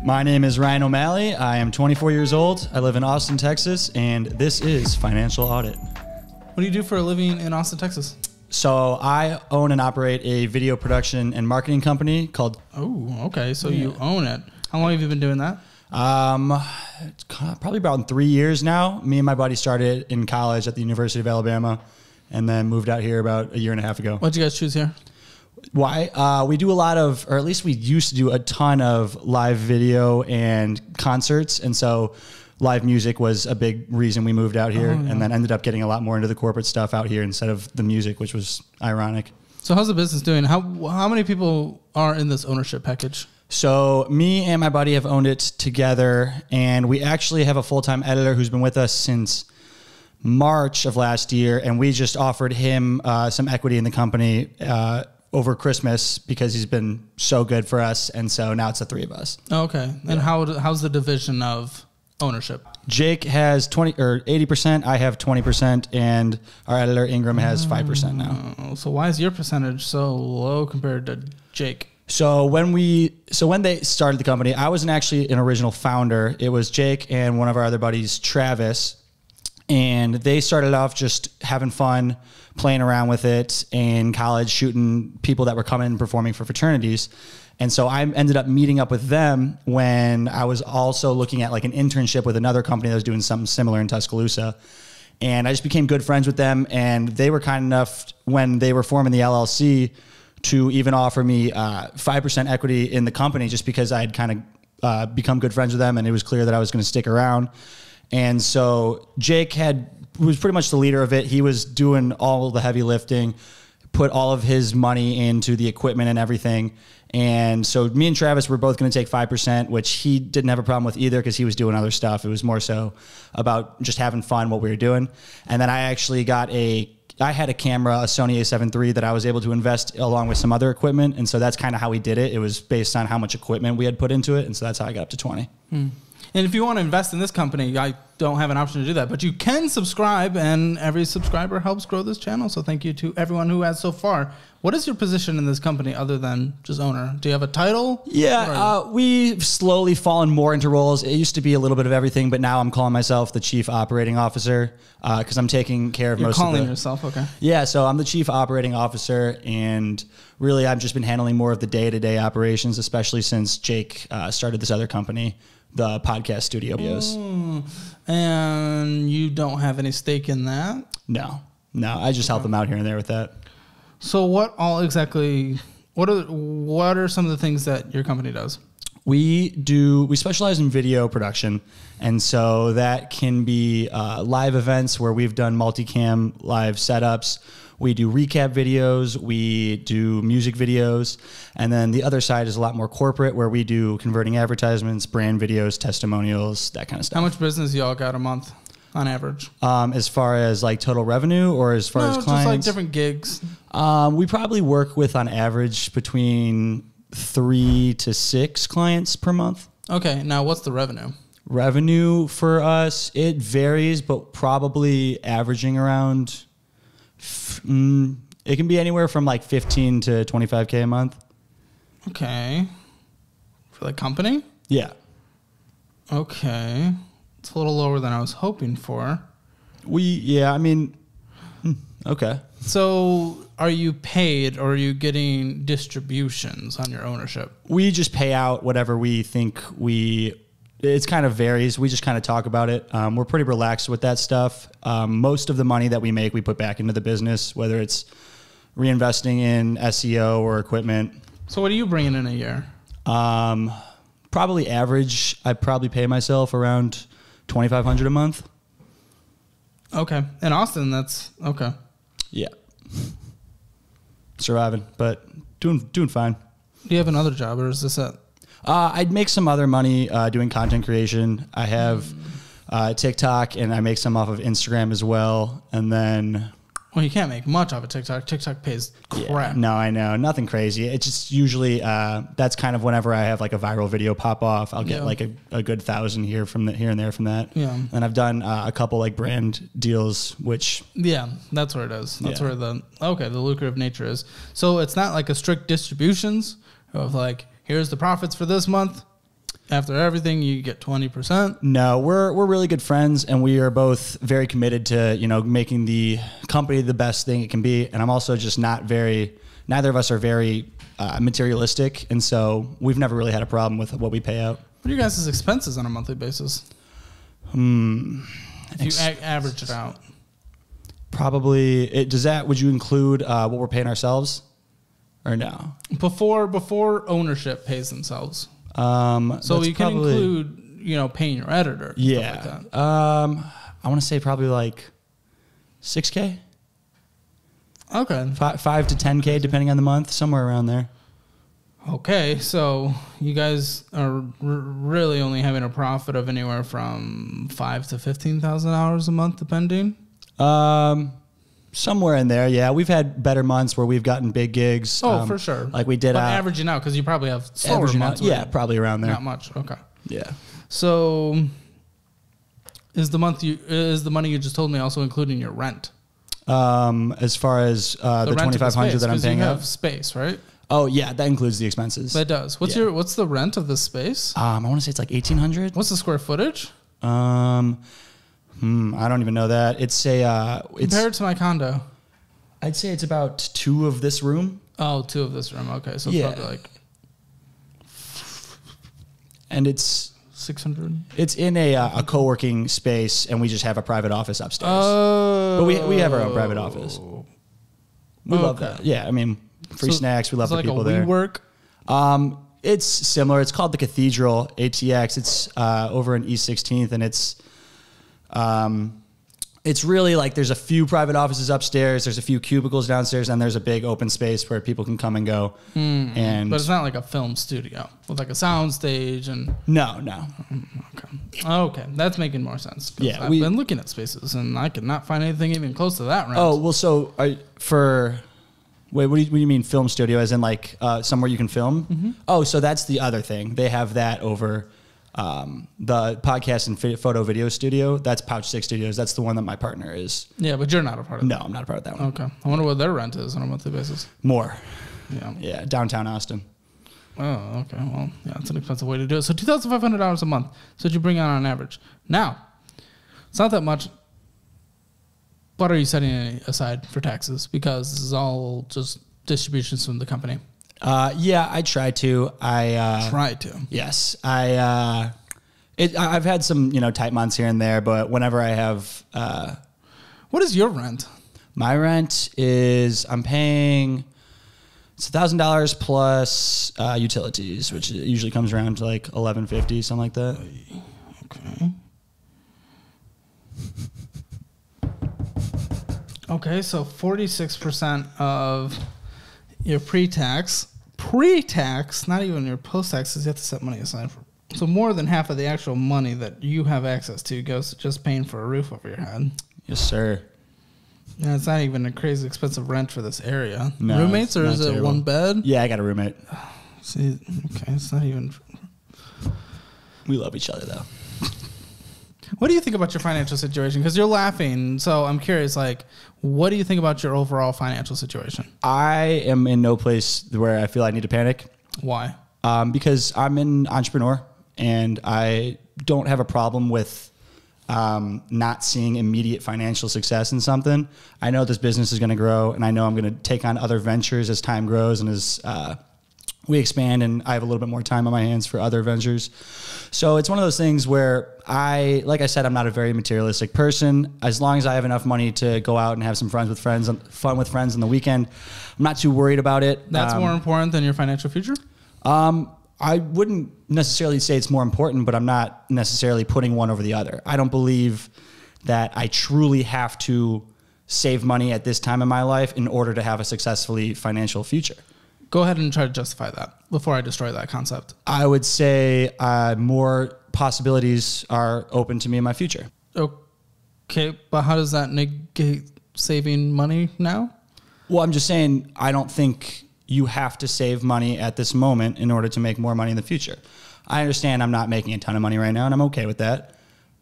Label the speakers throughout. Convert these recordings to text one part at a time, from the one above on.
Speaker 1: My name is Ryan O'Malley. I am 24 years old. I live in Austin, Texas, and this is Financial Audit.
Speaker 2: What do you do for a living in Austin, Texas?
Speaker 1: So I own and operate a video production and marketing company called...
Speaker 2: Oh, okay. So you own it. How long have you been doing that?
Speaker 1: It's probably about 3 years now. Me and my buddy started in college at the University of Alabama and then moved out here about a year and a half ago.
Speaker 2: What'd you guys choose here?
Speaker 1: Why? We do a lot of, or at least we used to do a ton of live video and concerts. And so live music was a big reason we moved out here and then ended up getting a lot more into the corporate stuff out here instead of the music, which was ironic.
Speaker 2: So how's the business doing? How many people are in this ownership package?
Speaker 1: So me and my buddy have owned it together, and we actually have a full-time editor who's been with us since March of last year, and we just offered him some equity in the company over Christmas because he's been so good for us, and so now it's the three of us.
Speaker 2: Okay. And how's the division of ownership?
Speaker 1: Jake has 20 or 80%, I have 20%, and our editor Ingram has 5% now.
Speaker 2: So why is your percentage so low compared to Jake?
Speaker 1: So when they started the company, I wasn't actually an original founder. It was Jake and one of our other buddies, Travis, and they started off just having fun, playing around with it in college, shooting people that were coming and performing for fraternities. And so I ended up meeting up with them when I was also looking at like an internship with another company that was doing something similar in Tuscaloosa. And I just became good friends with them, and they were kind enough when they were forming the LLC to even offer me 5% equity in the company just because I had kind of become good friends with them, and it was clear that I was going to stick around. And so Jake was pretty much the leader of it. He was doing all the heavy lifting, put all of his money into the equipment and everything. And so me and Travis were both going to take 5%, which he didn't have a problem with either because he was doing other stuff. It was more so about just having fun, what we were doing. And then I actually I had a camera, a Sony a7 III that I was able to invest along with some other equipment. And so that's kind of how we did it. It was based on how much equipment we had put into it. And so that's how I got up to 20.
Speaker 2: And if you want to invest in this company, I don't have an option to do that, but you can subscribe, and every subscriber helps grow this channel. So thank you to everyone who has so far. What is your position in this company other than just owner? Do you have a title?
Speaker 1: Yeah, we've slowly fallen more into roles. It used to be a little bit of everything, but now I'm calling myself the Chief Operating Officer because I'm taking care of most of the... You're
Speaker 2: calling yourself, okay.
Speaker 1: Yeah, so I'm the Chief Operating Officer, and really I've just been handling more of the day-to-day operations, especially since Jake started this other company, the podcast studios.
Speaker 2: And you don't have any stake in that?
Speaker 1: No, I just help them out here and there with that.
Speaker 2: So what are some of the things that your company does?
Speaker 1: We specialize in video production, and so that can be live events where we've done multicam live setups. We do recap videos, we do music videos, and then the other side is a lot more corporate where we do converting advertisements, brand videos, testimonials, that kind of stuff.
Speaker 2: How much business y'all got a month on average?
Speaker 1: As far as like total revenue or as far as clients?
Speaker 2: Just like different gigs.
Speaker 1: We probably work with on average between 3 to 6 clients per month.
Speaker 2: Okay, now what's the revenue?
Speaker 1: Revenue for us, it varies, but probably averaging around... it can be anywhere from like 15 to 25K a month.
Speaker 2: Okay. For the company?
Speaker 1: Yeah.
Speaker 2: Okay. It's a little lower than I was hoping for.
Speaker 1: Okay.
Speaker 2: So are you paid or are you getting distributions on your ownership?
Speaker 1: We just pay out whatever we think it kind of varies. We just kind of talk about it. We're pretty relaxed with that stuff. Most of the money that we make, we put back into the business, whether it's reinvesting in SEO or equipment.
Speaker 2: So what are you bringing in a year?
Speaker 1: Probably average. I probably pay myself around $2,500 a month.
Speaker 2: Okay. In Austin, that's okay.
Speaker 1: Yeah. Surviving, but doing fine.
Speaker 2: Do you have another job or is this it?
Speaker 1: I'd make some other money doing content creation. I have TikTok, and I make some off of Instagram as well. And then...
Speaker 2: Well, you can't make much off of TikTok. TikTok pays crap.
Speaker 1: Yeah, no, I know. Nothing crazy. It's just usually, that's kind of whenever I have like a viral video pop off, I'll get like a good 1,000 here and there from that.
Speaker 2: Yeah.
Speaker 1: And I've done a couple like brand deals, which...
Speaker 2: Yeah, that's where it is. That's where the lucrative nature is. So it's not like a strict distributions of like, here's the profits for this month. After everything, you get 20%?
Speaker 1: No, we're really good friends, and we are both very committed to, you know, making the company the best thing it can be. And I'm also just neither of us are very materialistic, and so we've never really had a problem with what we pay out.
Speaker 2: What are your guys' expenses on a monthly basis? If you average it out.
Speaker 1: Probably, would you include what we're paying ourselves or no?
Speaker 2: Before ownership pays themselves. So you can include, you know, paying your editor.
Speaker 1: Yeah.
Speaker 2: Stuff like that.
Speaker 1: I want to say probably like $6K.
Speaker 2: Okay.
Speaker 1: 5 to 10K depending on the month, somewhere around there. Okay,
Speaker 2: so you guys are really only having a profit of anywhere from $5,000 to $15,000 a month, depending.
Speaker 1: Somewhere in there, yeah. We've had better months where we've gotten big gigs.
Speaker 2: Oh, for sure.
Speaker 1: Like we did.
Speaker 2: But averaging out, because you probably have slower months.
Speaker 1: Yeah, probably around there.
Speaker 2: Not much. Okay.
Speaker 1: Yeah.
Speaker 2: So, is the money you just told me also including your rent?
Speaker 1: As far as the $2,500 that I'm paying
Speaker 2: you
Speaker 1: out,
Speaker 2: have space, right?
Speaker 1: Oh yeah, that includes the expenses.
Speaker 2: That does. What's the rent of the space?
Speaker 1: I want to say it's like $1,800.
Speaker 2: What's the square footage?
Speaker 1: I don't even know that. It's
Speaker 2: compare it to my condo.
Speaker 1: I'd say it's about 2 of this room.
Speaker 2: Oh, 2 of this room. Okay, so it's probably like.
Speaker 1: And it's
Speaker 2: 600.
Speaker 1: It's in a co-working space, and we just have a private office upstairs.
Speaker 2: Oh,
Speaker 1: but we have our own private office. We love that. Yeah, I mean, free snacks. We love the people there.
Speaker 2: WeWork?
Speaker 1: It's similar. It's called the Cathedral ATX. It's over in East 16th, and it's really like there's a few private offices upstairs, there's a few cubicles downstairs, and there's a big open space where people can come and go.
Speaker 2: But it's not like a film studio with like a sound stage and...
Speaker 1: No.
Speaker 2: Okay, that's making more sense.
Speaker 1: Yeah,
Speaker 2: I've been looking at spaces, and I could not find anything even close to that rent.
Speaker 1: Oh, well, so wait, what do you mean film studio? As in like somewhere you can film?
Speaker 2: Mm-hmm.
Speaker 1: Oh, so that's the other thing. They have that over... the podcast and photo video studio, that's Pouch 6 Studios. That's the one that my partner is.
Speaker 2: Yeah, but you're not a part of
Speaker 1: No, I'm not a part of that one.
Speaker 2: Okay. I wonder what their rent is on a monthly basis.
Speaker 1: More.
Speaker 2: Yeah.
Speaker 1: Yeah, downtown Austin.
Speaker 2: Oh, okay. Well, yeah, it's an expensive way to do it. So $2,500 a month. So what you bring on average. Now, it's not that much. What are you setting aside for taxes? Because this is all just distributions from the company.
Speaker 1: Yeah, I try to.
Speaker 2: Try to.
Speaker 1: Yes, I've had some tight months here and there, but whenever I have,
Speaker 2: what is your rent?
Speaker 1: My rent is I'm paying it's $1,000 plus utilities, which usually comes around to like $1,150, something like that.
Speaker 2: Okay. Okay, so 46% of your pre-tax, not even your post-taxes, you have to set money aside for. So more than half of the actual money that you have access to goes to just paying for a roof over your head.
Speaker 1: Yes, sir.
Speaker 2: Yeah, it's not even a crazy expensive rent for this area.
Speaker 1: No,
Speaker 2: roommates, or is it
Speaker 1: terrible.
Speaker 2: one bed?
Speaker 1: Yeah, I got a roommate.
Speaker 2: See, okay, it's not even.
Speaker 1: We love each other, though.
Speaker 2: What do you think about your financial situation? Because you're laughing, so I'm curious, like, what do you think about your overall financial situation?
Speaker 1: I am in no place where I feel I need to panic.
Speaker 2: Why?
Speaker 1: Because I'm an entrepreneur, and I don't have a problem with not seeing immediate financial success in something. I know this business is going to grow, and I know I'm going to take on other ventures as time grows and as we expand, and I have a little bit more time on my hands for other ventures. So it's one of those things where like I said, I'm not a very materialistic person. As long as I have enough money to go out and have some fun with friends on the weekend, I'm not too worried about it.
Speaker 2: That's more important than your financial future?
Speaker 1: I wouldn't necessarily say it's more important, but I'm not necessarily putting one over the other. I don't believe that I truly have to save money at this time in my life in order to have a successfully financial future.
Speaker 2: Go ahead and try to justify that before I destroy that concept.
Speaker 1: I would say more possibilities are open to me in my future.
Speaker 2: Okay, but how does that negate saving money now?
Speaker 1: Well, I'm just saying I don't think you have to save money at this moment in order to make more money in the future. I understand I'm not making a ton of money right now, and I'm okay with that.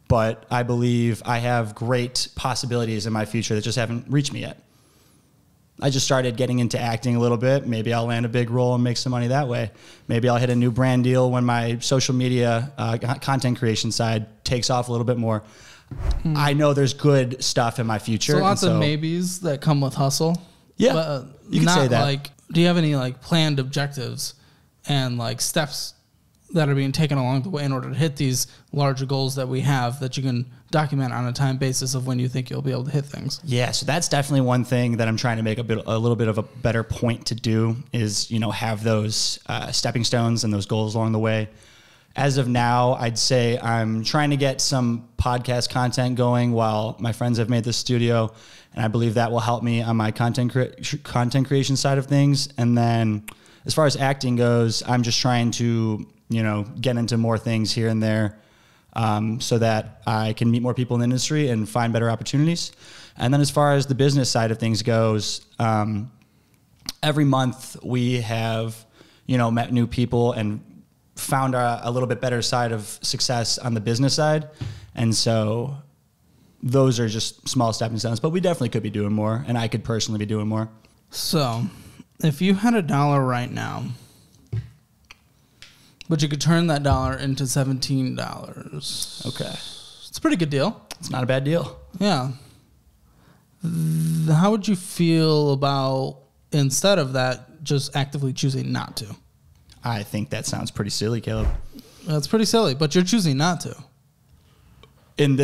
Speaker 1: But I believe I have great possibilities in my future that just haven't reached me yet. I just started getting into acting a little bit. Maybe I'll land a big role and make some money that way. Maybe I'll hit a new brand deal when my social media content creation side takes off a little bit more. I know there's good stuff in my future.
Speaker 2: So lots of maybes that come with hustle.
Speaker 1: Yeah,
Speaker 2: but,
Speaker 1: you can say that.
Speaker 2: Like, do you have any like planned objectives and like steps that are being taken along the way in order to hit these larger goals that we have that you can document on a time basis of when you think you'll be able to hit things?
Speaker 1: Yeah, so that's definitely one thing that I'm trying to make a little bit of a better point to do is, have those stepping stones and those goals along the way. As of now, I'd say I'm trying to get some podcast content going while my friends have made this studio, and I believe that will help me on my content creation side of things. And then as far as acting goes, I'm just trying to get into more things here and there so that I can meet more people in the industry and find better opportunities. And then as far as the business side of things goes, every month we have, met new people and found a little bit better side of success on the business side. And so those are just small stepping stones, but we definitely could be doing more, and I could personally be doing more.
Speaker 2: So if you had $1 right now, but you could turn that dollar into $17.
Speaker 1: Okay.
Speaker 2: It's a pretty good deal.
Speaker 1: It's not a bad deal.
Speaker 2: Yeah. How would you feel about, instead of that, just actively choosing not to?
Speaker 1: I think that sounds pretty silly, Caleb.
Speaker 2: That's pretty silly, but you're choosing not to.
Speaker 1: In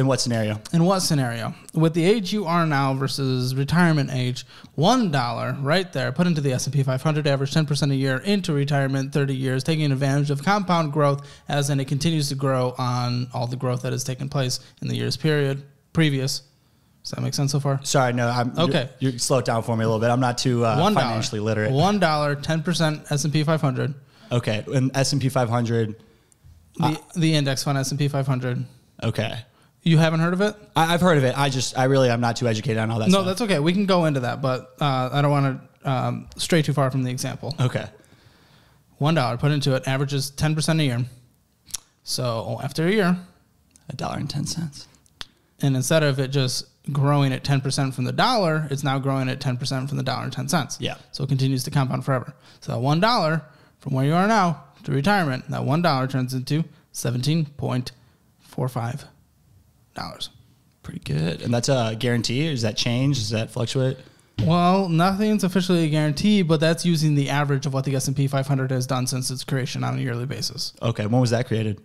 Speaker 1: what scenario?
Speaker 2: In what scenario? With the age you are now versus retirement age, $1 right there, put into the S&P 500, average 10% a year into retirement, 30 years, taking advantage of compound growth, as in it continues to grow on all the growth that has taken place in the years previous. Does that make sense so far?
Speaker 1: Sorry, no. Okay. You slow it down for me a little bit. I'm not too financially literate.
Speaker 2: $1, 10% S&P 500.
Speaker 1: Okay. And S&P 500.
Speaker 2: The index fund S&P 500.
Speaker 1: Okay.
Speaker 2: You haven't heard of it?
Speaker 1: I've heard of it. I'm not too educated on all that stuff.
Speaker 2: No, that's okay. We can go into that, but I don't want to stray too far from the example.
Speaker 1: Okay.
Speaker 2: $1 put into it, averages 10% a year. So after a year,
Speaker 1: $1.10.
Speaker 2: And instead of it just growing at 10% from the dollar, it's now growing at 10% from the $1.10.
Speaker 1: Yeah.
Speaker 2: So it continues to compound forever. So that $1 from where you are now to retirement, that $1 turns into $17.45.
Speaker 1: Pretty good. And that's a guarantee? Or does that change? Does that fluctuate?
Speaker 2: Well, nothing's officially a guarantee, but that's using the average of what the S&P 500 has done since its creation on a yearly basis.
Speaker 1: Okay. When was that created?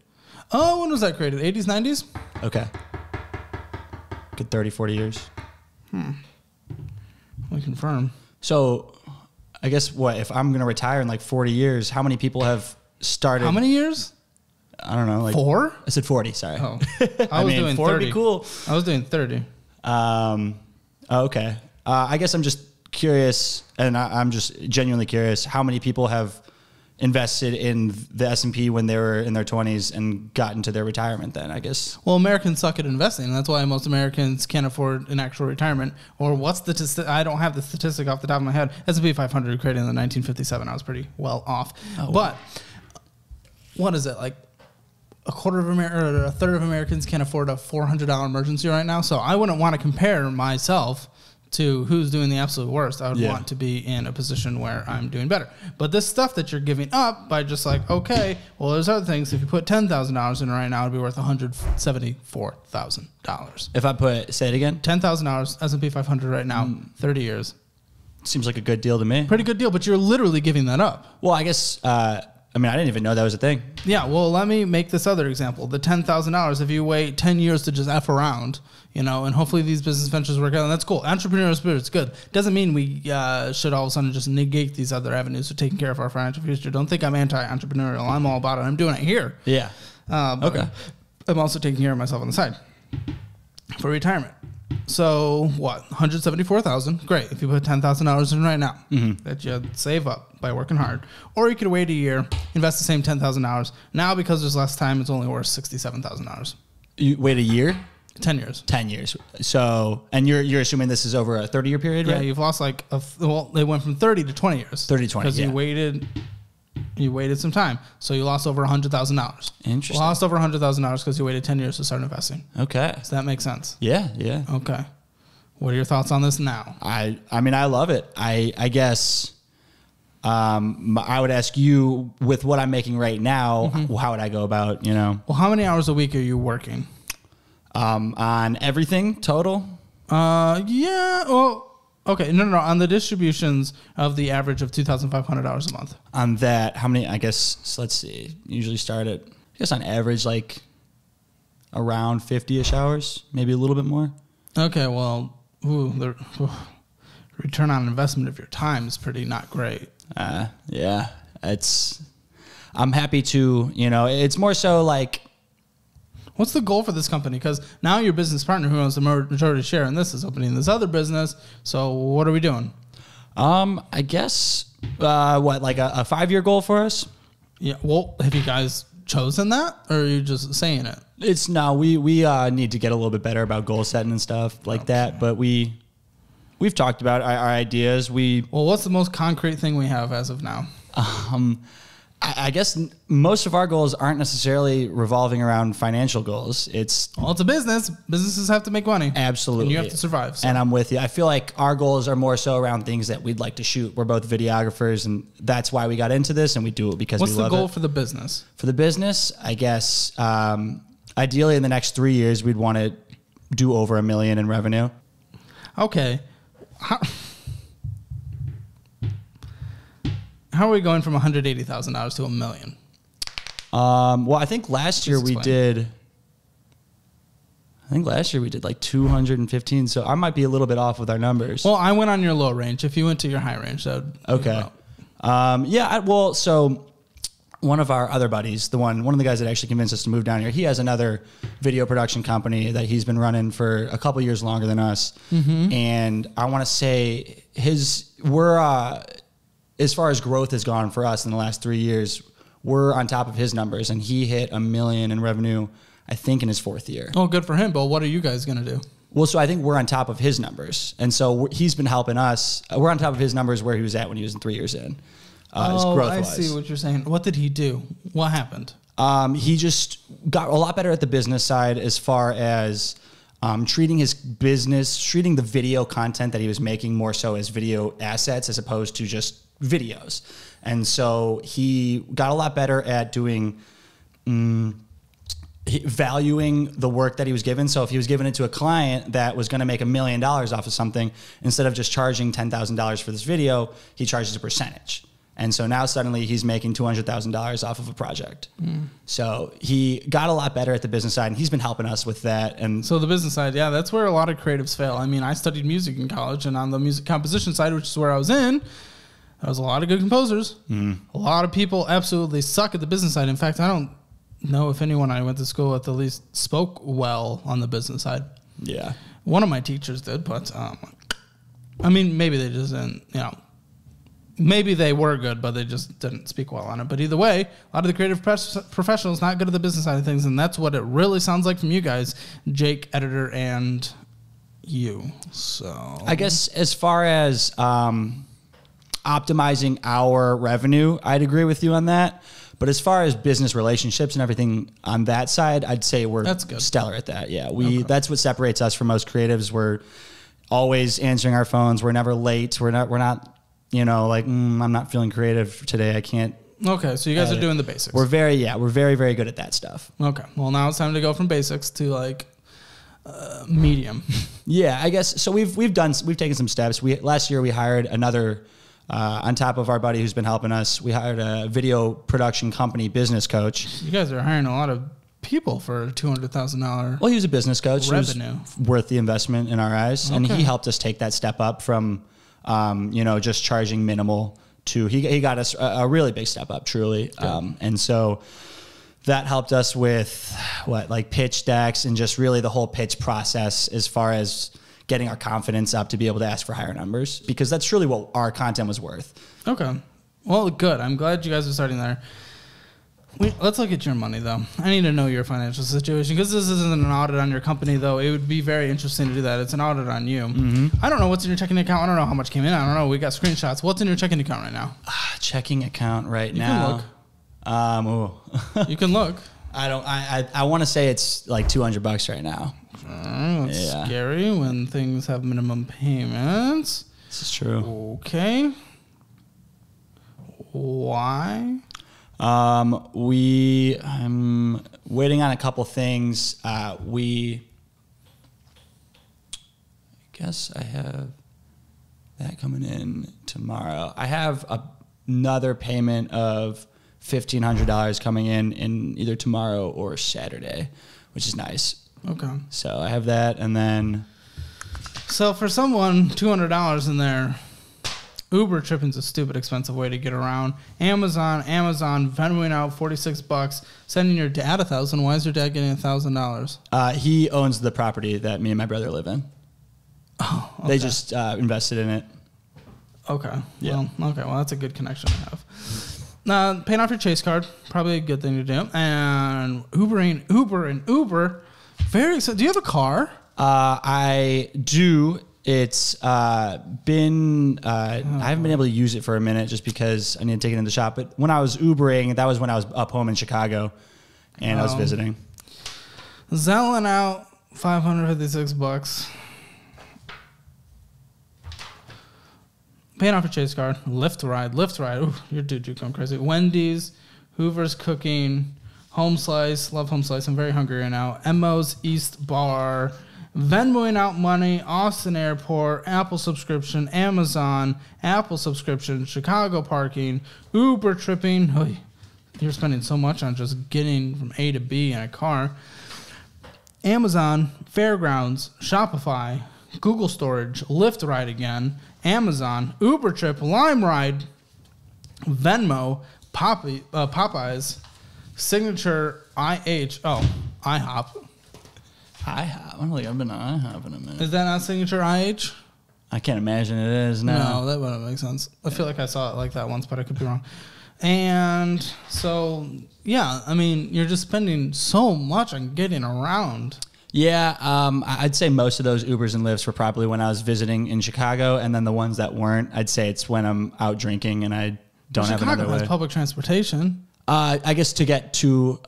Speaker 2: Oh, when was that created? 80s, 90s?
Speaker 1: Okay. Good 30, 40 years.
Speaker 2: We confirm.
Speaker 1: So I guess if I'm going to retire in like 40 years, how many people have started?
Speaker 2: How many years?
Speaker 1: I don't know. Like
Speaker 2: 4?
Speaker 1: I said 40, sorry.
Speaker 2: Oh. I was doing
Speaker 1: 4
Speaker 2: 30.
Speaker 1: would be cool.
Speaker 2: I was doing 30.
Speaker 1: Okay. I guess I'm just curious, and I'm just genuinely curious, how many people have invested in the S&P when they were in their 20s and got into their retirement then, I guess?
Speaker 2: Well, Americans suck at investing, and that's why most Americans can't afford an actual retirement. Or I don't have the statistic off the top of my head. S&P 500 created in 1957. I was pretty well off.
Speaker 1: Oh,
Speaker 2: but what is it, like a third of Americans can't afford a $400 emergency right now? So I wouldn't want to compare myself to who's doing the absolute worst. I would want to be in a position where I'm doing better. But this stuff that you're giving up by just like, okay, well, there's other things. If you put $10,000 in right now, it'd be worth $174,000.
Speaker 1: If I say it again?
Speaker 2: $10,000 S&P 500 right now, 30 years.
Speaker 1: Seems like a good deal to me.
Speaker 2: Pretty good deal, but you're literally giving that up.
Speaker 1: Well, I guess, I didn't even know that was a thing.
Speaker 2: Yeah, well, let me make this other example. The $10,000, if you wait 10 years to just F around, and hopefully these business ventures work out, and that's cool. Entrepreneurial spirit's good. Doesn't mean we should all of a sudden just negate these other avenues of taking care of our financial future. Don't think I'm anti-entrepreneurial. I'm all about it. I'm doing it here.
Speaker 1: Yeah. Okay.
Speaker 2: I'm also taking care of myself on the side for retirement. So what? $174,000. Great. If you put $10,000 in right now, that you save up by working hard, or you could wait a year, invest the same $10,000. Now, because there's less time, it's only worth $67,000.
Speaker 1: You wait a year?
Speaker 2: 10 years.
Speaker 1: 10 years. So, and you're assuming this is over a 30-year period, right?
Speaker 2: Yeah, you've lost it went from 30 to 20 years.
Speaker 1: 30 to 20,
Speaker 2: because you waited some time. So you lost over $100,000.
Speaker 1: Interesting.
Speaker 2: You lost over $100,000 because you waited 10 years to start investing.
Speaker 1: Okay.
Speaker 2: Does that make sense?
Speaker 1: Yeah.
Speaker 2: Okay. What are your thoughts on this now?
Speaker 1: I mean, I love it. I guess I would ask you, with what I'm making right now, how would I go about,
Speaker 2: Well, how many hours a week are you working?
Speaker 1: On everything total?
Speaker 2: Yeah. Well, okay. No. On the distributions of the average of $2,500 a month.
Speaker 1: On that, how many, I guess, so let's see, usually start at, I guess on average, like around 50-ish hours, maybe a little bit more. Okay,
Speaker 2: well, the return on investment of your time is pretty not great.
Speaker 1: Yeah, I'm happy to, it's more so like.
Speaker 2: What's the goal for this company? Because now your business partner who owns the majority share in this is opening this other business. So what are we doing?
Speaker 1: I guess, like a 5-year goal for us?
Speaker 2: Yeah. Well, have you guys chosen that, or are you just saying it?
Speaker 1: We need to get a little bit better about goal setting and stuff like that. But we've talked about our ideas.
Speaker 2: Well, what's the most concrete thing we have as of now?
Speaker 1: I guess most of our goals aren't necessarily revolving around financial goals. It's
Speaker 2: a business. Businesses have to make money.
Speaker 1: Absolutely.
Speaker 2: And you have to survive. So.
Speaker 1: And I'm with you. I feel like our goals are more so around things that we'd like to shoot. We're both videographers, and that's why we got into this, and we do it because we love it.
Speaker 2: What's the goal for the business?
Speaker 1: For the business, I guess, ideally in the next 3 years, we'd want to do over $1 million in revenue.
Speaker 2: Okay. How are we going from $180,000 to $1 million?
Speaker 1: Well, I think last year we did like 215. So I might be a little bit off with our numbers.
Speaker 2: Well, I went on your low range. If you went to your high range, that would
Speaker 1: okay. So one of our other buddies, one of the guys that actually convinced us to move down here, he has another video production company that he's been running for a couple years longer than us. Mm-hmm. And I want to say as far as growth has gone for us in the last 3 years, we're on top of his numbers, and he hit $1 million in revenue, I think, in his 4th year.
Speaker 2: Oh, good for him. But what are you guys going to do?
Speaker 1: Well, so I think we're on top of his numbers. And so he's been helping us. We're on top of his numbers where he was at when he was 3 years in.
Speaker 2: I see what you're saying. What did he do? What happened?
Speaker 1: He just got a lot better at the business side as far as treating the video content that he was making more so as video assets as opposed to just videos. And so he got a lot better at doing valuing the work that he was given. So if he was giving it to a client that was going to make $1 million off of something, instead of just charging $10,000 for this video, he charges a percentage. And so now suddenly he's making $200,000 off of a project. So he got a lot better at the business side, and he's been helping us with that. And
Speaker 2: so the business side, yeah, that's where a lot of creatives fail. I mean, I studied music in college, and on the music composition side, which is where I was in, there was a lot of good composers. A lot of people absolutely suck at the business side. In fact, I don't know if anyone I went to school with at least spoke well on the business side.
Speaker 1: Yeah.
Speaker 2: One of my teachers did, but I mean, maybe they just didn't, maybe they were good, but they just didn't speak well on it. But either way, a lot of the creative professionals not good at the business side of things, and that's what it really sounds like from you guys, Jake, editor, and you. So
Speaker 1: I guess as far as optimizing our revenue, I'd agree with you on that. But as far as business relationships and everything on that side, I'd say we're stellar at that. Yeah, that's what separates us from most creatives. We're always answering our phones. We're never late. We're not like I'm not feeling creative today. I can't.
Speaker 2: Okay, so you guys are doing the basics.
Speaker 1: We're very, very good at that stuff.
Speaker 2: Okay, well now it's time to go from basics to like medium.
Speaker 1: Yeah, I guess so. We've taken some steps. Last year we hired another. On top of our buddy who's been helping us, we hired a video production company business coach.
Speaker 2: You guys are hiring a lot of people for $200,000.
Speaker 1: Well, he was a business coach.
Speaker 2: Revenue.
Speaker 1: He was worth the investment in our eyes. Okay. And he helped us take that step up from, just charging minimal to, he got us a really big step up, truly. And so that helped us with pitch decks and just really the whole pitch process as far as getting our confidence up to be able to ask for higher numbers, because that's truly what our content was worth.
Speaker 2: Okay. Well, good. I'm glad you guys are starting there. Let's look at your money, though. I need to know your financial situation, because this isn't an audit on your company, though. It would be very interesting to do that. It's an audit on you. Mm-hmm. I don't know what's in your checking account. I don't know how much came in. I don't know. We got screenshots. What's in your checking account right now?
Speaker 1: Checking account right now.
Speaker 2: You can look.
Speaker 1: You can look. I want to say it's like $200 right now.
Speaker 2: That's scary when things have minimum payments.
Speaker 1: This is true.
Speaker 2: Okay. Why?
Speaker 1: I'm waiting on a couple things. I guess I have that coming in tomorrow. I have another payment of $1,500 coming in either tomorrow or Saturday, which is nice.
Speaker 2: Okay.
Speaker 1: So I have that, and then...
Speaker 2: So for someone, $200 in there, Uber tripping's a stupid expensive way to get around. Amazon, Venmoing out $46, sending your dad $1,000. Why is your dad getting $1,000?
Speaker 1: He owns the property that me and my brother live in.
Speaker 2: Oh, okay.
Speaker 1: They just invested in it.
Speaker 2: Okay.
Speaker 1: Yeah.
Speaker 2: Well, that's a good connection to have. Paying off your Chase card, probably a good thing to do. And Uber. Very excited. Do you have a car?
Speaker 1: I do. It's been I haven't been able to use it for a minute just because I need to take it in the shop. But when I was Ubering, that was when I was up home in Chicago, and I was visiting.
Speaker 2: Zelling out $556. Paying off your Chase card. Lyft ride. Ooh, your dude, you going crazy. Wendy's, Hoover's Cooking, Home Slice. Love Home Slice. I'm very hungry right now. Emo's East Bar. Venmoing out money. Austin Airport. Apple subscription. Amazon. Apple subscription. Chicago parking. Uber tripping. Oy, you're spending so much on just getting from A to B in a car. Amazon. Fairgrounds. Shopify. Google Storage. Lyft ride again. Amazon, Uber Trip, Lime Ride, Venmo, Popeyes, Signature, IHOP.
Speaker 1: IHOP. I don't think I've been on IHOP in a minute.
Speaker 2: Is that not Signature IH?
Speaker 1: I can't imagine it is.
Speaker 2: No, that wouldn't make sense. I feel like I saw it like that once, but I could be wrong. And so, yeah, I mean, you're just spending so much on getting around.
Speaker 1: Yeah, I'd say most of those Ubers and Lyfts were probably when I was visiting in Chicago, and then the ones that weren't, I'd say it's when I'm out drinking and I don't have another way.
Speaker 2: Chicago has public transportation.
Speaker 1: I guess to get to...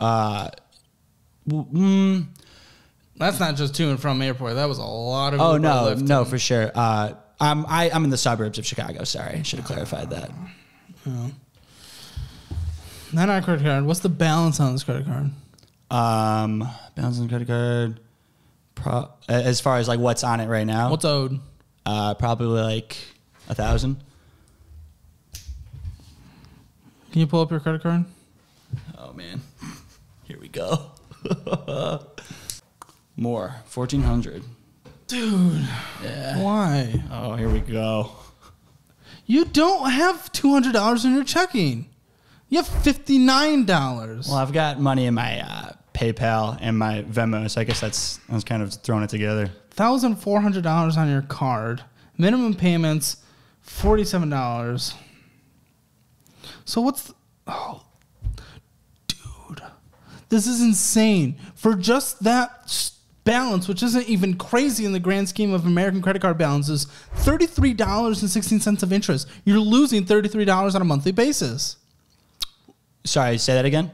Speaker 2: That's not just to and from airport. That was a lot of
Speaker 1: Oh,
Speaker 2: Uber,
Speaker 1: no, for sure. I'm in the suburbs of Chicago. Sorry, I should have clarified that.
Speaker 2: Oh. Not our credit card. What's the balance on this credit card?
Speaker 1: Balance on the credit card... as far as like what's on it right now,
Speaker 2: what's owed?
Speaker 1: Probably like 1,000.
Speaker 2: Can you pull up your credit card?
Speaker 1: Oh man, here we go. More 1,400.
Speaker 2: Dude,
Speaker 1: yeah.
Speaker 2: Why?
Speaker 1: Oh, here we go.
Speaker 2: You don't have $200 in your checking. You have $59.
Speaker 1: Well, I've got money in my PayPal and my Venmo, so I guess I was kind of throwing it together.
Speaker 2: $1,400 on your card. Minimum payments, $47. So what's... Oh, dude. This is insane. For just that balance, which isn't even crazy in the grand scheme of American credit card balances, $33.16 of interest. You're losing $33 on a monthly basis.
Speaker 1: Sorry, say that again?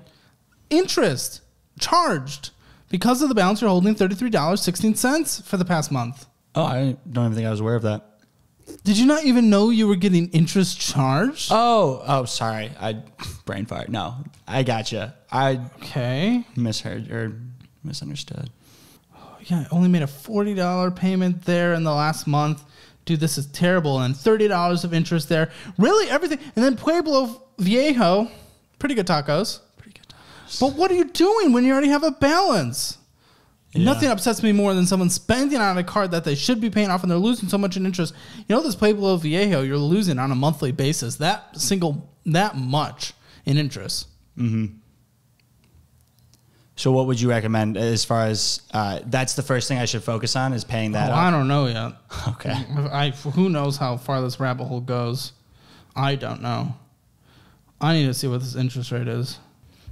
Speaker 2: Interest charged because of the balance you're holding, $33.16 for the past month.
Speaker 1: Oh, I don't even think I was aware of that.
Speaker 2: Did you not even know you were getting interest charged?
Speaker 1: Oh, sorry. I brain fart. No, I gotcha. I misheard or misunderstood.
Speaker 2: Yeah, I only made a $40 payment there in the last month. Dude, this is terrible. And $30 of interest there. Really, everything. And then Pueblo Viejo, pretty good tacos. But what are you doing when you already have a balance? Yeah. Nothing upsets me more than someone spending on a card that they should be paying off and they're losing so much in interest. You know, this Pueblo Viejo, you're losing on a monthly basis that much in interest.
Speaker 1: Mm-hmm. So what would you recommend as far as that's the first thing I should focus on is paying that off?
Speaker 2: I don't know yet.
Speaker 1: Okay.
Speaker 2: Who knows how far this rabbit hole goes? I don't know. I need to see what this interest rate is.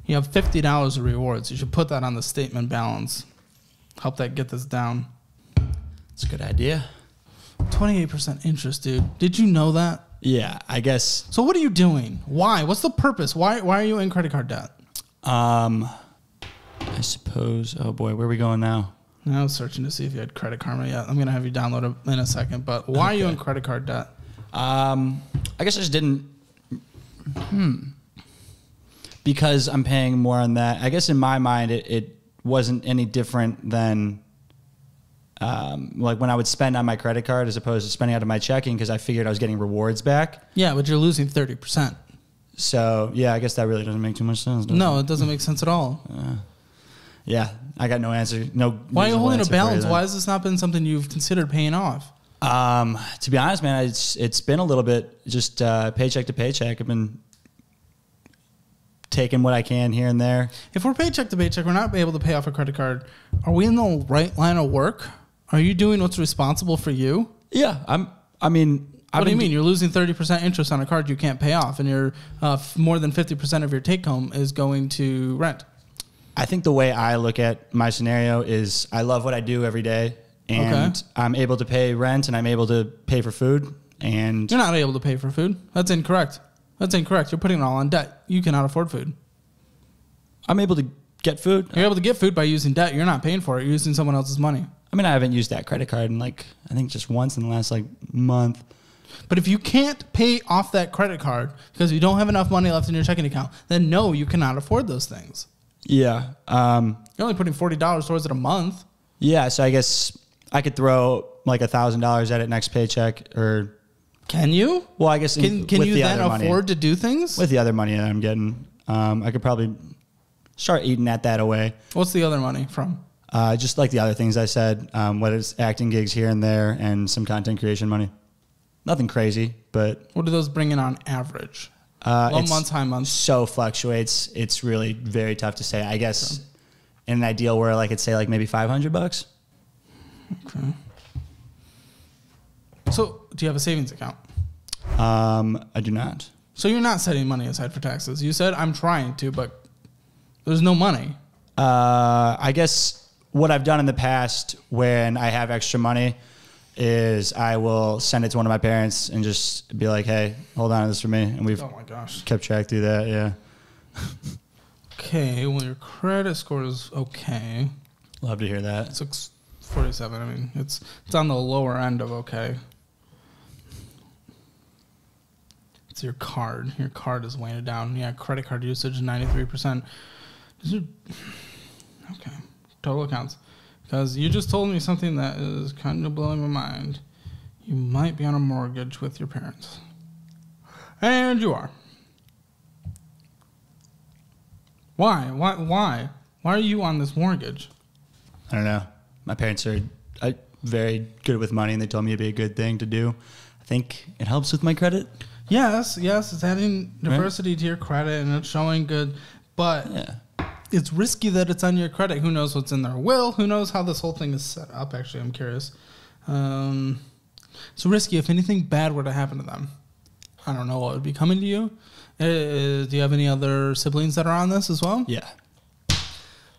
Speaker 2: You have $50 of rewards. You should put that on the statement balance. Help that get this down.
Speaker 1: That's a good idea.
Speaker 2: 28% interest, dude. Did you know that?
Speaker 1: Yeah, I guess.
Speaker 2: So what are you doing? Why? What's the purpose? Why are you in credit card debt?
Speaker 1: I suppose. Oh boy, where are we going now?
Speaker 2: I was searching to see if you had Credit Karma yet. I'm going to have you download it in a second. But why are you in credit card debt?
Speaker 1: I guess I just didn't. Because I'm paying more on that. I guess in my mind, it wasn't any different than like when I would spend on my credit card as opposed to spending out of my checking because I figured I was getting rewards back.
Speaker 2: Yeah, but you're losing 30%.
Speaker 1: So, yeah, I guess that really doesn't make too much sense.
Speaker 2: No, it doesn't make sense at all.
Speaker 1: Yeah, I got no answer. No.
Speaker 2: Why are you holding a balance? Why has this not been something you've considered paying off?
Speaker 1: To be honest, man, it's been a little bit just paycheck to paycheck. I've been taking what I can here and there.
Speaker 2: If we're paycheck to paycheck, we're not able to pay off a credit card. Are we in the right line of work? Are you doing what's responsible for you?
Speaker 1: Yeah, what do you
Speaker 2: mean? You're losing 30% interest on a card you can't pay off, and you're more than 50% of your take home is going to rent.
Speaker 1: I think the way I look at my scenario is I love what I do every day, and I'm able to pay rent, and I'm able to pay for food. And
Speaker 2: you're not able to pay for food. That's incorrect. That's incorrect. You're putting it all on debt. You cannot afford food.
Speaker 1: I'm able to get food.
Speaker 2: You're able to get food by using debt. You're not paying for it. You're using someone else's money.
Speaker 1: I mean, I haven't used that credit card in I think just once in the last month.
Speaker 2: But if you can't pay off that credit card because you don't have enough money left in your checking account, then no, you cannot afford those things.
Speaker 1: Yeah.
Speaker 2: You're only putting $40 towards it a month.
Speaker 1: Yeah. So I guess I could throw $1,000 at it next paycheck or.
Speaker 2: Can you?
Speaker 1: Well, I guess
Speaker 2: can you then afford to do things?
Speaker 1: With the other money that I'm getting, I could probably start eating at that away.
Speaker 2: What's the other money from?
Speaker 1: Just like the other things I said, whether it's acting gigs here and there and some content creation money. Nothing crazy, but...
Speaker 2: What do those bring in on average? Low months, high months?
Speaker 1: So fluctuates. It's really very tough to say. I guess in an ideal world, I could say maybe $500.
Speaker 2: Okay. So, do you have a savings account?
Speaker 1: I do not.
Speaker 2: So you're not setting money aside for taxes. You said, I'm trying to, but there's no money.
Speaker 1: I guess what I've done in the past when I have extra money is I will send it to one of my parents and just be like, hey, hold on to this for me. And we've kept track through that, yeah.
Speaker 2: Okay, well, your credit score is okay.
Speaker 1: Love to hear that.
Speaker 2: 647. I mean, it's on the lower end of okay. It's your card. Your card is weighing it down. Yeah, credit card usage is 93%. Okay, total accounts. Because you just told me something that is kind of blowing my mind. You might be on a mortgage with your parents. And you are. Why? Why are you on this mortgage?
Speaker 1: I don't know. My parents are very good with money, and they told me it'd be a good thing to do. I think it helps with my credit.
Speaker 2: Yes, it's adding diversity to your credit, and it's showing good. But it's risky that it's on your credit. Who knows what's in their will? Who knows how this whole thing is set up? Actually, I'm curious. It's risky. If anything bad were to happen to them, I don't know what would be coming to you. Do you have any other siblings that are on this as well?
Speaker 1: Yeah.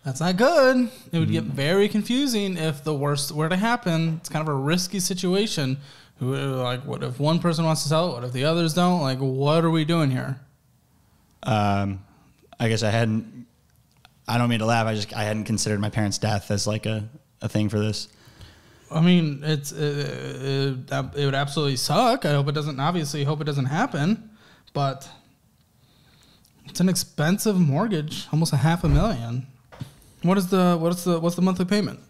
Speaker 2: That's not good. It would get very confusing if the worst were to happen. It's kind of a risky situation. What if one person wants to sell it? What if the others don't? What are we doing here?
Speaker 1: I guess I hadn't. I don't mean to laugh. I hadn't considered my parents' death as a thing for this.
Speaker 2: I mean, it would absolutely suck. I hope it doesn't. Obviously, hope it doesn't happen. But it's an expensive mortgage, almost $500,000. What's the monthly payment?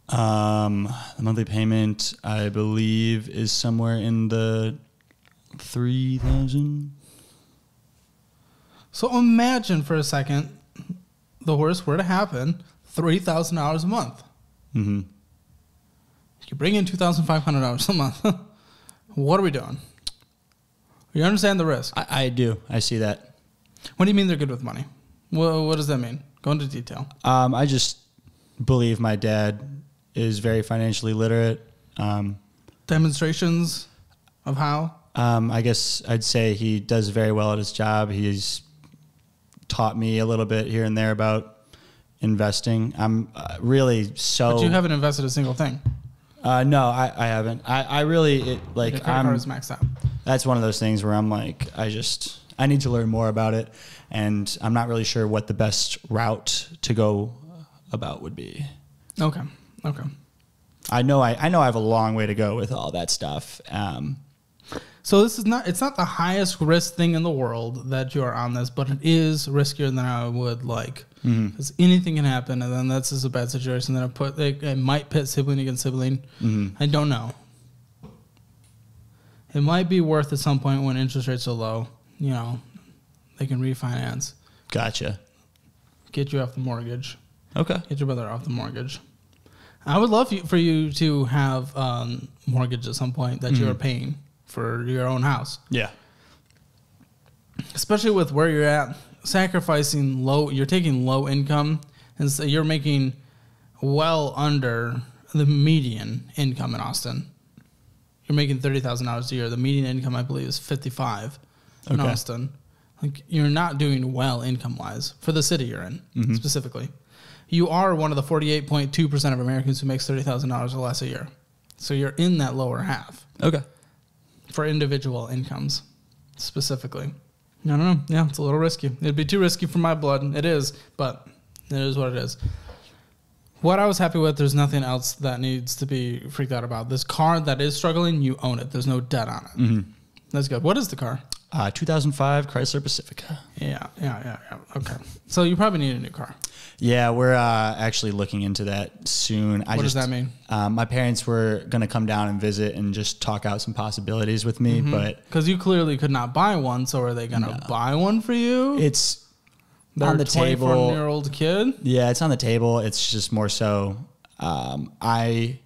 Speaker 1: The monthly payment, I believe, is somewhere in the $3,000.
Speaker 2: So imagine for a second, the worst were to happen, $3,000 a month.
Speaker 1: Mm-hmm.
Speaker 2: You bring in $2,500 a month. What are we doing? You understand the risk?
Speaker 1: I do. I see that.
Speaker 2: What do you mean they're good with money? What does that mean? Go into detail.
Speaker 1: I just believe my dad is very financially literate.
Speaker 2: Demonstrations of how?
Speaker 1: I guess I'd say he does very well at his job. He's taught me a little bit here and there about investing. I'm really so...
Speaker 2: But you haven't invested a single thing.
Speaker 1: No, I haven't. I really...
Speaker 2: Your credit card is maxed out.
Speaker 1: That's one of those things where I'm I need to learn more about it, and I'm not really sure what the best route to go about would be.
Speaker 2: Okay. Okay.
Speaker 1: I know I have a long way to go with all that stuff.
Speaker 2: So it's not the highest risk thing in the world that you're on this, but it is riskier than I would like. Because anything can happen, and then that's just a bad situation. Then it might pit sibling against sibling. I don't know. It might be worth at some point when interest rates are low. You know, they can refinance.
Speaker 1: Gotcha.
Speaker 2: Get you off the mortgage.
Speaker 1: Okay.
Speaker 2: Get your brother off the mortgage. I would love for you to have mortgage at some point that you are paying for your own house.
Speaker 1: Yeah.
Speaker 2: Especially with where you're at, sacrificing you're taking low income, and so you're making well under the median income in Austin. You're making $30,000 a year. The median income, I believe, is $55,000 in Austin. Like, you're not doing well income-wise for the city you're in, specifically. You are one of the 48.2% of Americans who makes $30,000 or less a year. So you're in that lower half.
Speaker 1: Okay.
Speaker 2: For individual incomes, specifically. I don't know. Yeah, it's a little risky. It'd be too risky for my blood. It is, but it is what it is. What I was happy with, there's nothing else that needs to be freaked out about. This car that is struggling, you own it. There's no debt on it. That's good. What is the car?
Speaker 1: 2005 Chrysler Pacifica.
Speaker 2: Yeah. Okay. So you probably need a new car.
Speaker 1: Yeah, we're actually looking into that soon.
Speaker 2: What does that mean?
Speaker 1: My parents were going to come down and visit and just talk out some possibilities with me, but...
Speaker 2: Because you clearly could not buy one, so are they going to buy one for you?
Speaker 1: It's on the table.
Speaker 2: 24-year-old kid?
Speaker 1: Yeah, it's on the table. It's just more so I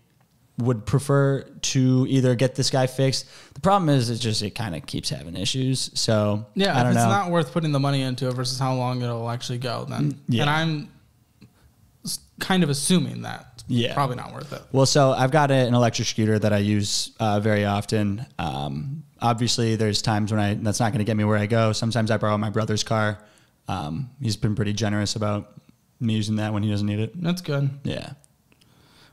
Speaker 1: would prefer to either get this guy fixed. The problem is it kind of keeps having issues. So
Speaker 2: yeah,
Speaker 1: I don't know.
Speaker 2: It's not worth putting the money into it versus how long it'll actually go, then.
Speaker 1: Yeah.
Speaker 2: And I'm kind of assuming that.
Speaker 1: Yeah.
Speaker 2: Probably not worth it.
Speaker 1: Well, so I've got an electric scooter that I use very often. Obviously, there's times when that's not going to get me where I go. Sometimes I borrow my brother's car. He's been pretty generous about me using that when he doesn't need it.
Speaker 2: That's good.
Speaker 1: Yeah.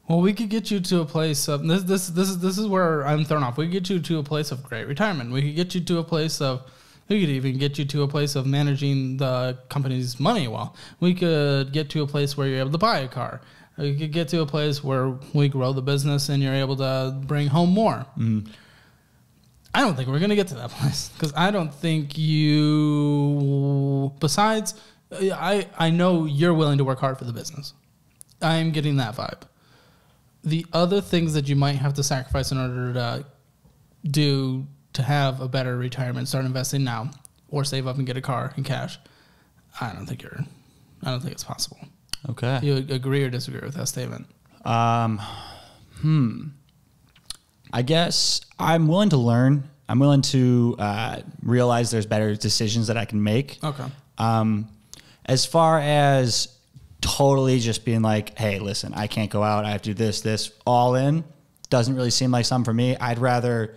Speaker 2: Well, we could get you to a place of this is where I'm thrown off. We could get you to a place of great retirement. We could get you to a place of we could even get you to a place of managing the company's money well. We could get to a place where you're able to buy a car. We could get to a place where we grow the business and you're able to bring home more. I don't think we're going to get to that place because I don't think you, besides, I know you're willing to work hard for the business. I am getting that vibe. The other things that you might have to sacrifice in order to do to have a better retirement, start investing now, or save up and get a car in cash. I don't think it's possible.
Speaker 1: Okay.
Speaker 2: You agree or disagree with that statement?
Speaker 1: I guess I'm willing to learn. I'm willing to realize there's better decisions that I can make.
Speaker 2: Okay.
Speaker 1: As far as totally just being like, hey, listen, I can't go out. I have to do this all in. Doesn't really seem like something for me. I'd rather...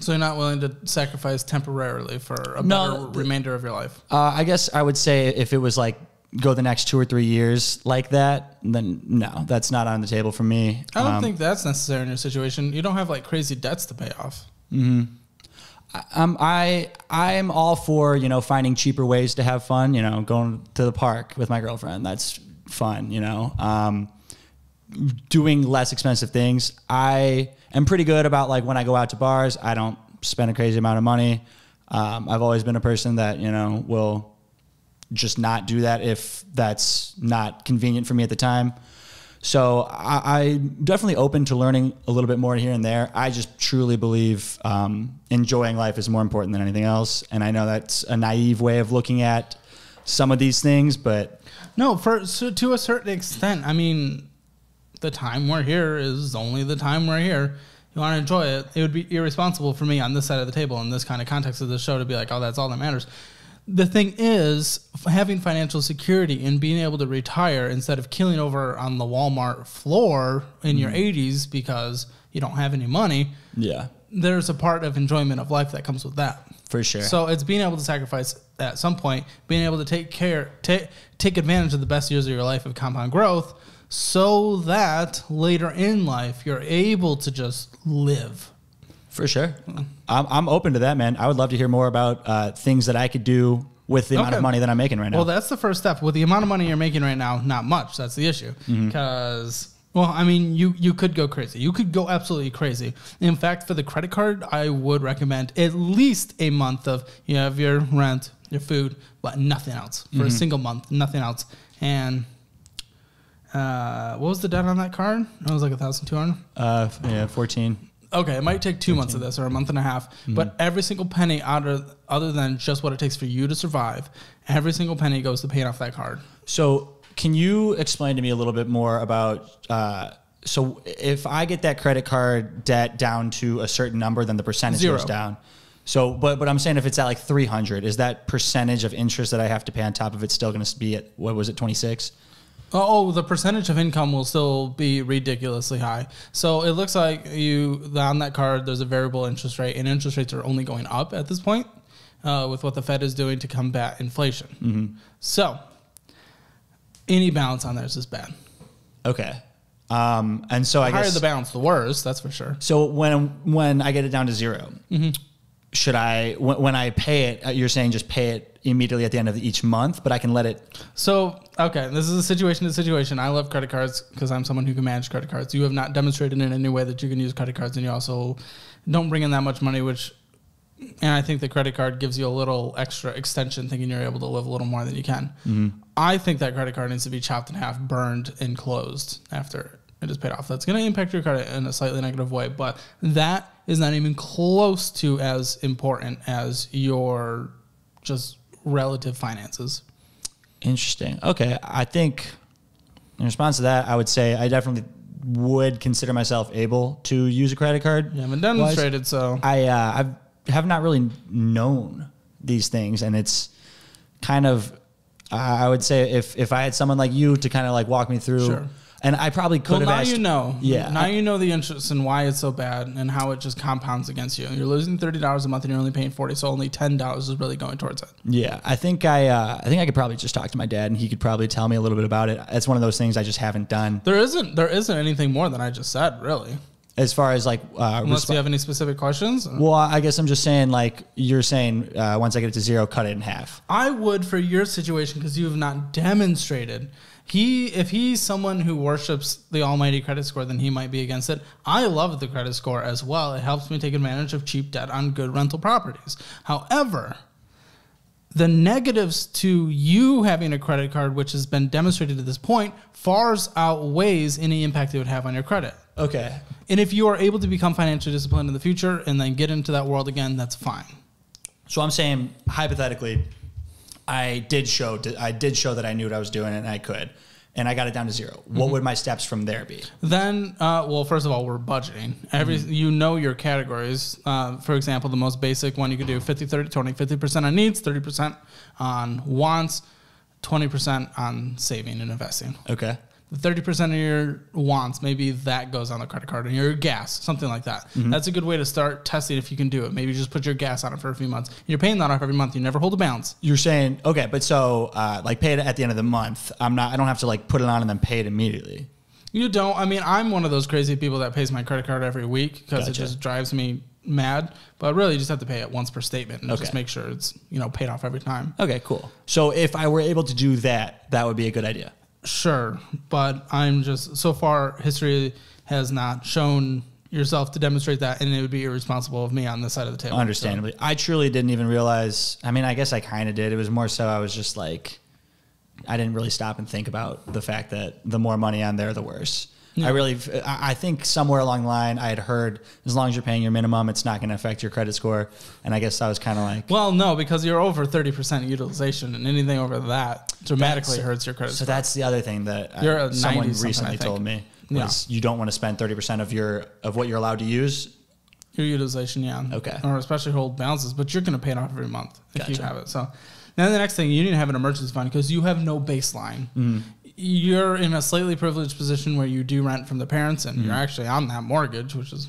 Speaker 2: So you're not willing to sacrifice temporarily for a better remainder of your life?
Speaker 1: I guess I would say if it was like go the next 2 or 3 years like that, then no, that's not on the table for me.
Speaker 2: I don't think that's necessary in your situation. You don't have like crazy debts to pay off.
Speaker 1: I'm all for, finding cheaper ways to have fun, going to the park with my girlfriend. That's fun, doing less expensive things. I am pretty good about like when I go out to bars, I don't spend a crazy amount of money. I've always been a person that, will just not do that if that's not convenient for me at the time. So I'm definitely open to learning a little bit more here and there. I just truly believe enjoying life is more important than anything else. And I know that's a naive way of looking at some of these things, but... No,
Speaker 2: to a certain extent. I mean, the time we're here is only the time we're here. You want to enjoy it. It would be irresponsible for me on this side of the table in this kind of context of the show to be like, oh, that's all that matters. The thing is, having financial security and being able to retire instead of keeling over on the Walmart floor in your 80s because you don't have any money.
Speaker 1: Yeah.
Speaker 2: There's a part of enjoyment of life that comes with that.
Speaker 1: For sure.
Speaker 2: So it's being able to sacrifice at some point, being able to take advantage of the best years of your life of compound growth so that later in life you're able to just live.
Speaker 1: For sure. I'm open to that, man. I would love to hear more about things that I could do with the amount of money that I'm making right now.
Speaker 2: Well, that's the first step. With the amount of money you're making right now, not much. That's the issue. Because, well, I mean, you could go crazy. You could go absolutely crazy. In fact, for the credit card, I would recommend at least a month of, you have your rent, your food, but nothing else. For a single month, nothing else. And what was the debt on that card? It was like $1,200.
Speaker 1: Yeah, 14.
Speaker 2: Okay, it might take 2 months of this or a month and a half, but every single penny other than just what it takes for you to survive, every single penny goes to paying off that card.
Speaker 1: So can you explain to me a little bit more about, so if I get that credit card debt down to a certain number, then the percentage goes down. So, but I'm saying if it's at like 300, is that percentage of interest that I have to pay on top of it still going to be at, what was it, 26?
Speaker 2: Oh, the percentage of income will still be ridiculously high. So it looks like on that card, there's a variable interest rate, and interest rates are only going up at this point with what the Fed is doing to combat inflation. So any balance on there is just bad.
Speaker 1: Okay. And so
Speaker 2: the higher the balance, the worse, that's for sure.
Speaker 1: So when I get it down to zero, should I, when I pay it, you're saying just pay it immediately at the end of each month, but I can let it.
Speaker 2: So, okay, this is a situation to situation. I love credit cards because I'm someone who can manage credit cards. You have not demonstrated in any way that you can use credit cards, and you also don't bring in that much money, and I think the credit card gives you a little extra extension, thinking you're able to live a little more than you can. I think that credit card needs to be chopped in half, burned, and closed after it is paid off. That's going to impact your credit in a slightly negative way, but that is not even close to as important as your just relative finances.
Speaker 1: Interesting. Okay. I think in response to that, I would say I definitely would consider myself able to use a credit card.
Speaker 2: You haven't demonstrated, so.
Speaker 1: I have not really known these things, and it's kind of, I would say if I had someone like you to kind of like walk me through.
Speaker 2: Sure.
Speaker 1: And I probably could have asked.
Speaker 2: Now you know.
Speaker 1: Yeah.
Speaker 2: Now you know the interest and why it's so bad and how it just compounds against you. You're losing $30 a month and you're only paying $40, so only $10 is really going towards it.
Speaker 1: Yeah. I think I could probably just talk to my dad and he could probably tell me a little bit about it. It's one of those things I just haven't done.
Speaker 2: There isn't anything more than I just said, really.
Speaker 1: As far as like,
Speaker 2: unless you have any specific questions.
Speaker 1: Well, I guess I'm just saying, like you're saying, once I get it to zero, cut it in half.
Speaker 2: I would for your situation because you have not demonstrated. If he's someone who worships the almighty credit score, then he might be against it. I love the credit score as well. It helps me take advantage of cheap debt on good rental properties. However, the negatives to you having a credit card, which has been demonstrated to this point, far outweighs any impact it would have on your credit.
Speaker 1: Okay.
Speaker 2: And if you are able to become financially disciplined in the future and then get into that world again, that's fine.
Speaker 1: So I'm saying, hypothetically, I did show that I knew what I was doing and I could, and I got it down to zero. What would my steps from there be? Then,
Speaker 2: well, first of all, we're budgeting. You know your categories. For example, the most basic one you could do 50, 30, 20, 50% on needs, 30% on wants, 20% on saving and investing.
Speaker 1: Okay.
Speaker 2: 30% of your wants, maybe that goes on the credit card, and your gas, something like that. That's a good way to start testing if you can do it. Maybe just put your gas on it for a few months. You're paying that off every month. You never hold a balance.
Speaker 1: You're saying, okay, but so like pay it at the end of the month. I don't have to like put it on and then pay it immediately.
Speaker 2: You don't. I mean, I'm one of those crazy people that pays my credit card every week because it just drives me mad. But really, you just have to pay it once per statement and just make sure it's paid off every time.
Speaker 1: Okay, cool. So if I were able to do that, that would be a good idea.
Speaker 2: Sure, but I'm just, so far, history has not shown yourself to demonstrate that, and it would be irresponsible of me on this side of the table.
Speaker 1: Understandably. So. I truly didn't even realize, I mean, I guess I kind of did. It was more so I was just like, I didn't really stop and think about the fact that the more money on there, the worse. Yeah. I think somewhere along the line I had heard as long as you're paying your minimum, it's not going to affect your credit score. And I guess I was kind of like,
Speaker 2: well, no, because you're over 30% utilization, and anything over that dramatically hurts your credit score.
Speaker 1: So that's the other thing that someone recently told me was you don't want to spend 30% of what you're allowed to use.
Speaker 2: Your utilization, yeah.
Speaker 1: Okay.
Speaker 2: Or especially hold balances, but you're going to pay it off every month if you have it. So then the next thing, you need to have an emergency fund because you have no baseline. You're in a slightly privileged position where you do rent from the parents and you're actually on that mortgage, which is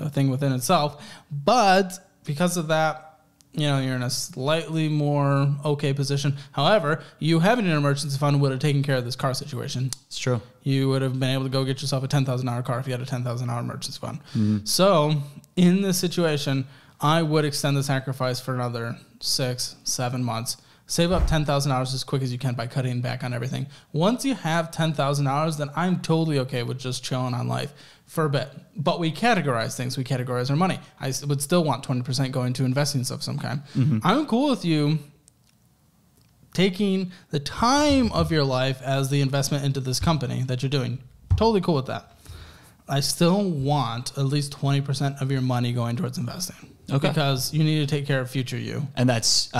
Speaker 2: a thing within itself. But because of that, you're in a slightly more okay position. However, you having an emergency fund would have taken care of this car situation.
Speaker 1: It's true.
Speaker 2: You would have been able to go get yourself a $10,000 car if you had a $10,000 emergency fund. So in this situation, I would extend the sacrifice for another 6, 7 months. Save up $10,000 as quick as you can by cutting back on everything. Once you have $10,000, then I'm totally okay with just chilling on life for a bit. But we categorize things. We categorize our money. I would still want 20% going to investing of some kind. I'm cool with you taking the time of your life as the investment into this company that you're doing. Totally cool with that. I still want at least 20% of your money going towards investing. Okay. Because you need to take care of future you.
Speaker 1: And that's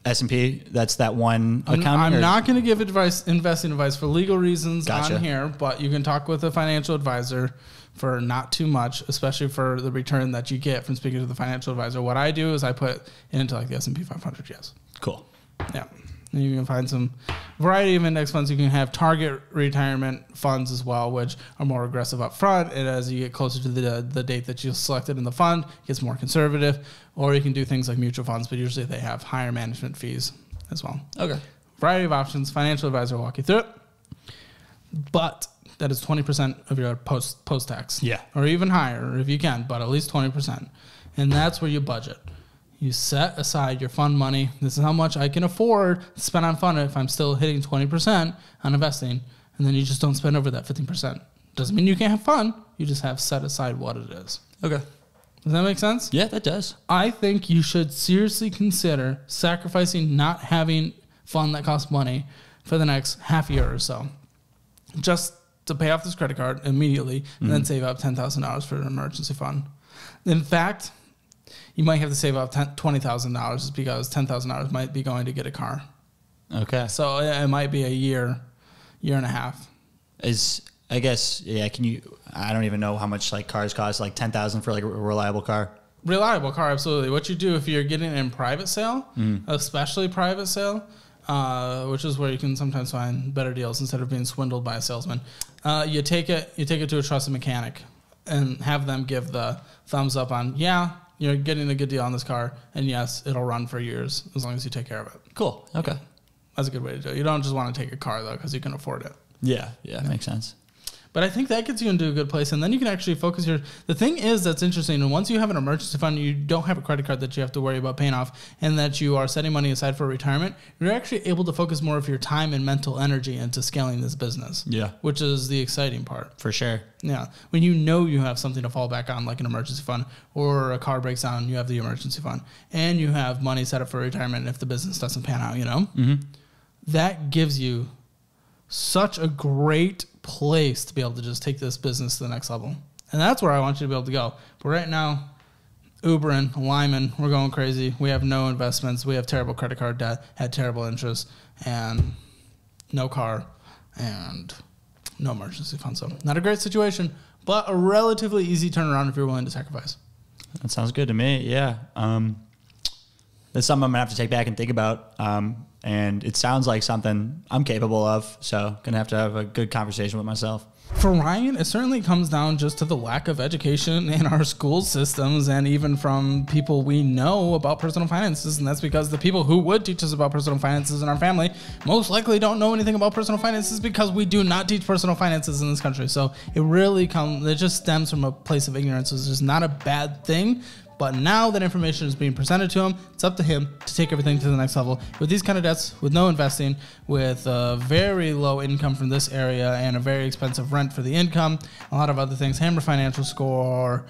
Speaker 1: S&P, that's that one account?
Speaker 2: I'm not going to give investing advice for legal reasons on here, but you can talk with a financial advisor for not too much, especially for the return that you get from speaking to the financial advisor. What I do is I put it into like the S&P 500, yes.
Speaker 1: Cool.
Speaker 2: Yeah. And you can find some variety of index funds. You can have target retirement funds as well, which are more aggressive up front. And as you get closer to the date that you selected in the fund, it gets more conservative. Or you can do things like mutual funds, but usually they have higher management fees as well.
Speaker 1: Okay.
Speaker 2: Variety of options. Financial advisor will walk you through it. But that is 20% of your post-tax.
Speaker 1: Yeah.
Speaker 2: Or even higher if you can, but at least 20%. And that's where you budget. You set aside your fund money. This is how much I can afford to spend on fund if I'm still hitting 20% on investing. And then you just don't spend over that 15%. Doesn't mean you can't have fun. You just have set aside what it is.
Speaker 1: Okay.
Speaker 2: Does that make sense?
Speaker 1: Yeah, that does.
Speaker 2: I think you should seriously consider sacrificing not having fund that costs money for the next half year or so. Just to pay off this credit card immediately and then save up $10,000 for an emergency fund. In fact, you might have to save up $20,000 because $10,000 might be going to get a car.
Speaker 1: Okay.
Speaker 2: So it might be a year and a half.
Speaker 1: I guess, yeah, I don't even know how much like cars cost, like $10,000 for like a reliable car.
Speaker 2: Reliable car, absolutely. What you do if you're getting it in private sale, especially private sale, which is where you can sometimes find better deals instead of being swindled by a salesman. You take it to a trusted mechanic and have them give the thumbs up on, yeah, you're getting a good deal on this car, and yes, it'll run for years as long as you take care of it.
Speaker 1: Cool. Okay.
Speaker 2: That's a good way to do it. You don't just want to take a car, though, because you can afford it.
Speaker 1: Yeah, makes sense.
Speaker 2: But I think that gets you into a good place, and then you can actually focus the thing is that's interesting, and once you have an emergency fund, you don't have a credit card that you have to worry about paying off, and that you are setting money aside for retirement, you're actually able to focus more of your time and mental energy into scaling this business. Yeah. Which is the exciting part.
Speaker 1: For sure.
Speaker 2: Yeah. When you know you have something to fall back on, like an emergency fund, or a car breaks down, you have the emergency fund, and you have money set up for retirement if the business doesn't pan out, that gives you such a great place to be able to just take this business to the next level. And that's where I want you to be able to go. But right now, Ubering, Lyman, we're going crazy. We have no investments. We have terrible credit card debt, had terrible interest, and no car, and no emergency fund. So not a great situation, but a relatively easy turnaround if you're willing to sacrifice.
Speaker 1: That sounds good to me, yeah. That's something I'm going to have to take back and think about. And it sounds like something I'm capable of. So going to have a good conversation with myself.
Speaker 2: For Ryan, it certainly comes down just to the lack of education in our school systems and even from people we know about personal finances. And that's because the people who would teach us about personal finances in our family most likely don't know anything about personal finances because we do not teach personal finances in this country. So it just stems from a place of ignorance. It's just not a bad thing. But now that information is being presented to him, it's up to him to take everything to the next level. With these kind of debts, with no investing, with a very low income from this area and a very expensive rent for the income, a lot of other things. Hammer Financial Score,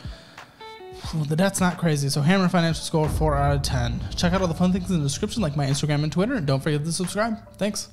Speaker 2: the debt's not crazy. So Hammer Financial Score, 4 out of 10. Check out all the fun things in the description, like my Instagram and Twitter. And don't forget to subscribe. Thanks.